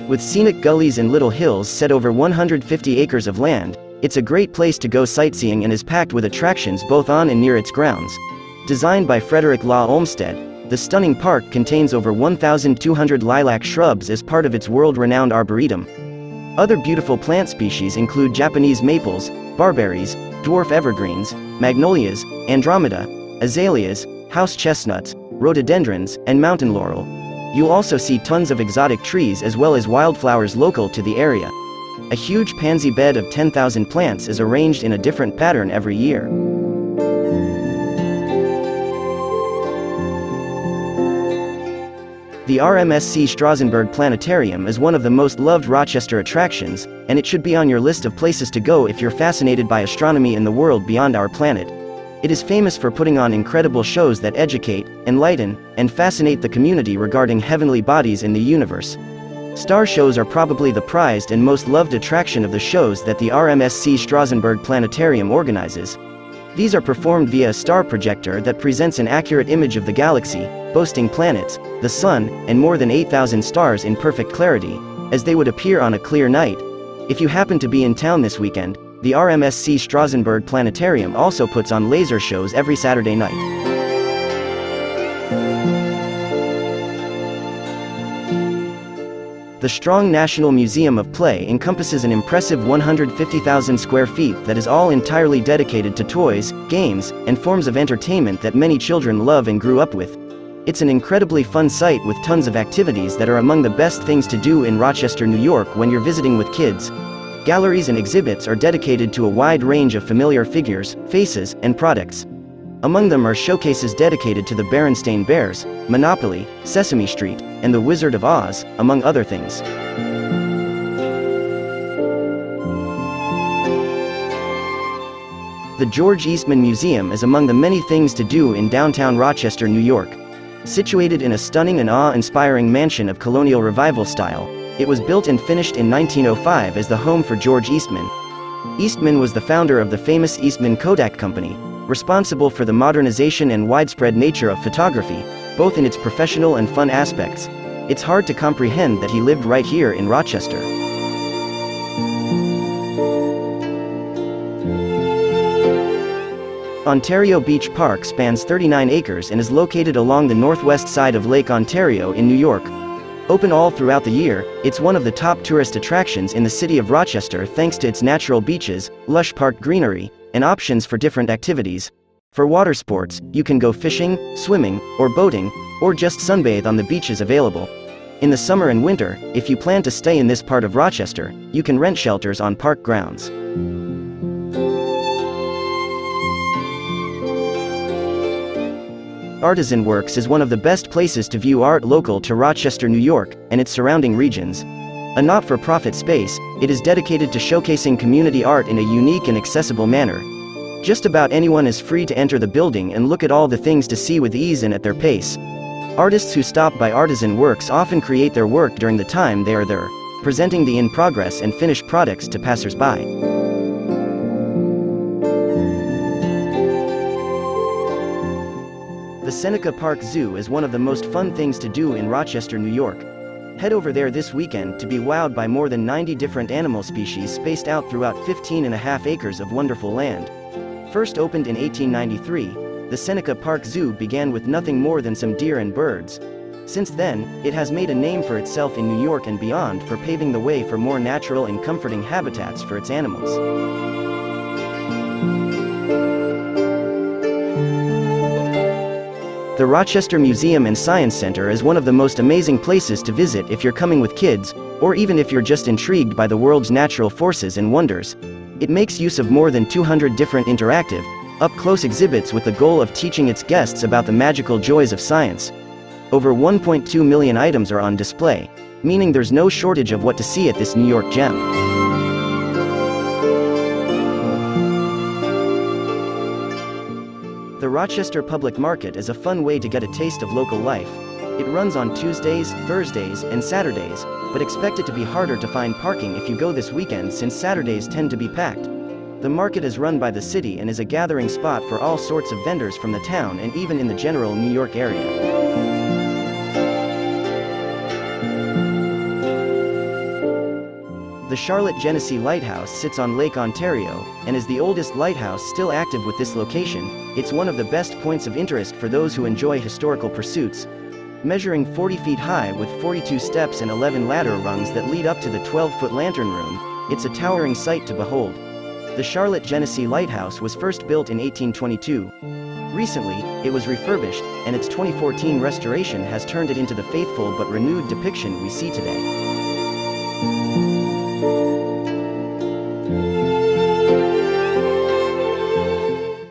With scenic gullies and little hills set over 150 acres of land, it's a great place to go sightseeing and is packed with attractions both on and near its grounds. Designed by Frederick Law Olmsted, the stunning park contains over 1,200 lilac shrubs as part of its world-renowned arboretum. Other beautiful plant species include Japanese maples, barberries, dwarf evergreens, magnolias, andromeda, azaleas, house chestnuts, rhododendrons, and mountain laurel. You'll also see tons of exotic trees as well as wildflowers local to the area. A huge pansy bed of 10,000 plants is arranged in a different pattern every year. The RMSC Strassenburg Planetarium is one of the most loved Rochester attractions, and it should be on your list of places to go if you're fascinated by astronomy and the world beyond our planet. It is famous for putting on incredible shows that educate, enlighten, and fascinate the community regarding heavenly bodies in the universe. Star shows are probably the prized and most loved attraction of the shows that the RMSC Strassenburg Planetarium organizes. These are performed via a star projector that presents an accurate image of the galaxy, boasting planets, the sun, and more than 8,000 stars in perfect clarity, as they would appear on a clear night. If you happen to be in town this weekend, the RMSC Strassenburg Planetarium also puts on laser shows every Saturday night. The Strong National Museum of Play encompasses an impressive 150,000 square feet that is all entirely dedicated to toys, games, and forms of entertainment that many children love and grew up with. It's an incredibly fun site with tons of activities that are among the best things to do in Rochester, New York when you're visiting with kids. Galleries and exhibits are dedicated to a wide range of familiar figures, faces, and products. Among them are showcases dedicated to the Berenstain Bears, Monopoly, Sesame Street, and The Wizard of Oz, among other things. The George Eastman Museum is among the many things to do in downtown Rochester, New York. Situated in a stunning and awe-inspiring mansion of colonial revival style, it was built and finished in 1905 as the home for George Eastman. Eastman was the founder of the famous Eastman Kodak Company, responsible for the modernization and widespread nature of photography, both in its professional and fun aspects. It's hard to comprehend that he lived right here in Rochester. Ontario Beach Park spans 39 acres and is located along the northwest side of Lake Ontario in New York. Open all throughout the year, it's one of the top tourist attractions in the city of Rochester thanks to its natural beaches, lush park greenery, and options for different activities. For water sports, you can go fishing, swimming, or boating, or just sunbathe on the beaches available. In the summer and winter, if you plan to stay in this part of Rochester, you can rent shelters on park grounds. Artisan Works is one of the best places to view art local to Rochester, New York, and its surrounding regions. A not-for-profit space, it is dedicated to showcasing community art in a unique and accessible manner. Just about anyone is free to enter the building and look at all the things to see with ease and at their pace. Artists who stop by Artisan Works often create their work during the time they are there, presenting the in-progress and finished products to passers-by. The Seneca Park Zoo is one of the most fun things to do in Rochester, New York. Head over there this weekend to be wowed by more than 90 different animal species spaced out throughout 15.5 acres of wonderful land. First opened in 1893, the Seneca Park Zoo began with nothing more than some deer and birds. Since then, it has made a name for itself in New York and beyond for paving the way for more natural and comforting habitats for its animals. The Rochester Museum and Science Center is one of the most amazing places to visit if you're coming with kids, or even if you're just intrigued by the world's natural forces and wonders. It makes use of more than 200 different interactive, up-close exhibits with the goal of teaching its guests about the magical joys of science. Over 1.2 million items are on display, meaning there's no shortage of what to see at this New York gem. The Rochester Public Market is a fun way to get a taste of local life. It runs on Tuesdays, Thursdays, and Saturdays, but expect it to be harder to find parking if you go this weekend since Saturdays tend to be packed. The market is run by the city and is a gathering spot for all sorts of vendors from the town and even in the general New York area. Charlotte Genesee Lighthouse sits on Lake Ontario, and is the oldest lighthouse still active with this location. It's one of the best points of interest for those who enjoy historical pursuits. Measuring 40 feet high with 42 steps and 11 ladder rungs that lead up to the 12-foot lantern room, it's a towering sight to behold. The Charlotte Genesee Lighthouse was first built in 1822. Recently, it was refurbished, and its 2014 restoration has turned it into the faithful but renewed depiction we see today.